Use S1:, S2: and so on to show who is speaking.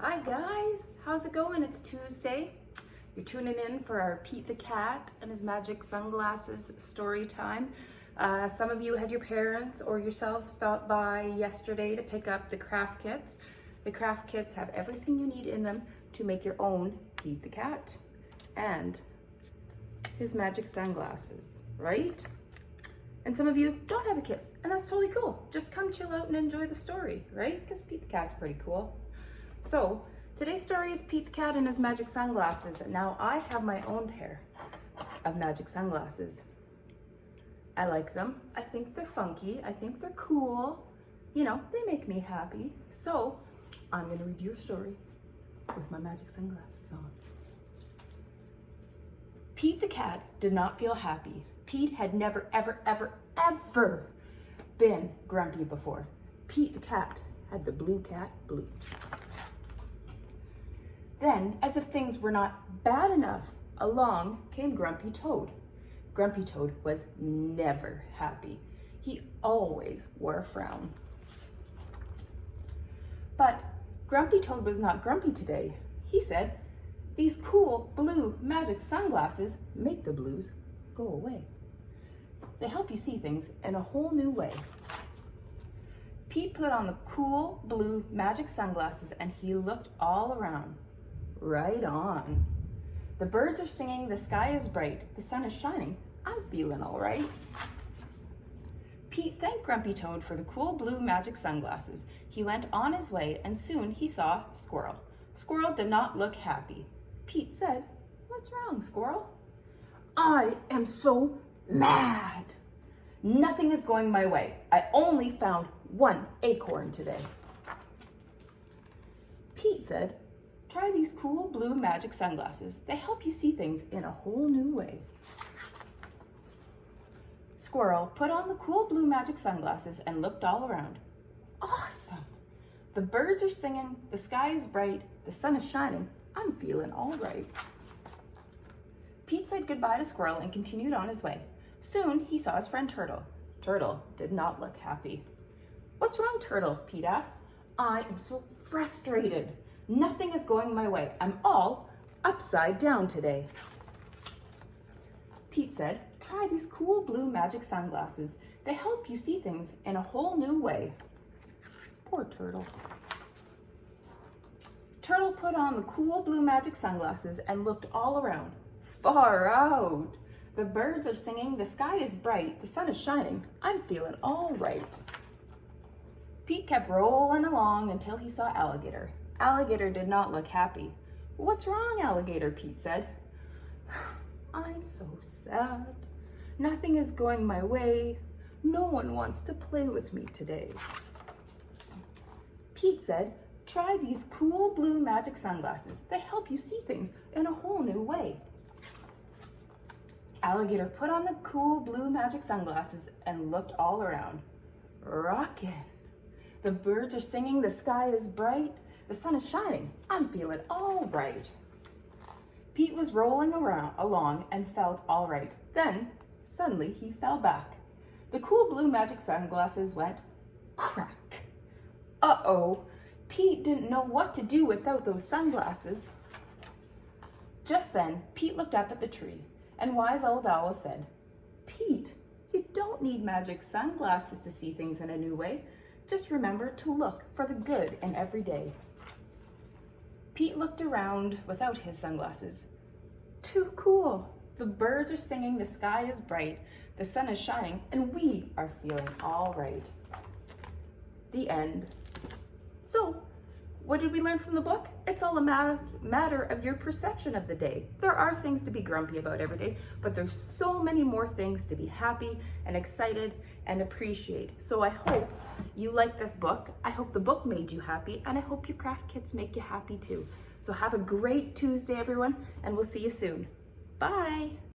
S1: Hi guys, how's it going? It's Tuesday. You're tuning in for our Pete the Cat and his magic sunglasses story time. Some of you had your parents or yourselves stop by yesterday to pick up the craft kits. The craft kits have everything you need in them to make your own Pete the Cat and his magic sunglasses, right? And some of you don't have the kits, and that's totally cool. Just come chill out and enjoy the story, right? Because Pete the Cat's pretty cool. So today's story is Pete the Cat and his magic sunglasses. Now I have my own pair of magic sunglasses. I like them. I think they're funky. I think they're cool. You know, they make me happy. So I'm gonna read your story with my magic sunglasses on. Pete the Cat did not feel happy. Pete had never, ever been grumpy before. Pete the Cat had the blue cat blues. Then, as if things were not bad enough, along came Grumpy Toad. Grumpy Toad was never happy. He always wore a frown. But Grumpy Toad was not grumpy today. He said, "These cool blue magic sunglasses make the blues go away. They help you see things in a whole new way." Pete put on the cool blue magic sunglasses and he looked all around. Right on. The birds are singing, the sky is bright, the sun is shining, I'm feeling all right. Pete thanked Grumpy Toad for the cool blue magic sunglasses. He went on his way and soon he saw Squirrel. Squirrel did not look happy. Pete said, "What's wrong, Squirrel?" "I am so mad. Nothing is going my way. I only found one acorn today." Pete said, "Try these cool blue magic sunglasses. They help you see things in a whole new way." Squirrel put on the cool blue magic sunglasses and looked all around. Awesome! The birds are singing, the sky is bright, the sun is shining, I'm feeling all right. Pete said goodbye to Squirrel and continued on his way. Soon he saw his friend Turtle. Turtle did not look happy. "What's wrong, Turtle?" Pete asked. "I am so frustrated. Nothing is going my way. I'm all upside down today." Pete said, "Try these cool blue magic sunglasses. They help you see things in a whole new way." Poor Turtle. Turtle put on the cool blue magic sunglasses and looked all around. Far out. The birds are singing, the sky is bright, the sun is shining, I'm feeling all right. Pete kept rolling along until he saw Alligator. Alligator did not look happy. "What's wrong, Alligator?" Pete said. "I'm so sad. Nothing is going my way. No one wants to play with me today." Pete said, "Try these cool blue magic sunglasses. They help you see things in a whole new way." Alligator put on the cool blue magic sunglasses and looked all around. Rockin'. The birds are singing, the sky is bright, the sun is shining, I'm feeling all right. Pete was rolling along and felt all right. Then, suddenly, he fell back. The cool blue magic sunglasses went crack. Uh-oh, Pete didn't know what to do without those sunglasses. Just then, Pete looked up at the tree, and Wise Old Owl said, "Pete, you don't need magic sunglasses to see things in a new way. Just remember to look for the good in every day." Pete looked around without his sunglasses. Too cool. The birds are singing, the sky is bright, the sun is shining, and we are feeling all right. The end. So, what did we learn from the book? It's all a matter of your perception of the day. There are things to be grumpy about every day, but there's so many more things to be happy and excited and appreciate. So I hope you like this book. I hope the book made you happy, and I hope your craft kits make you happy too. So have a great Tuesday, everyone, and we'll see you soon. Bye.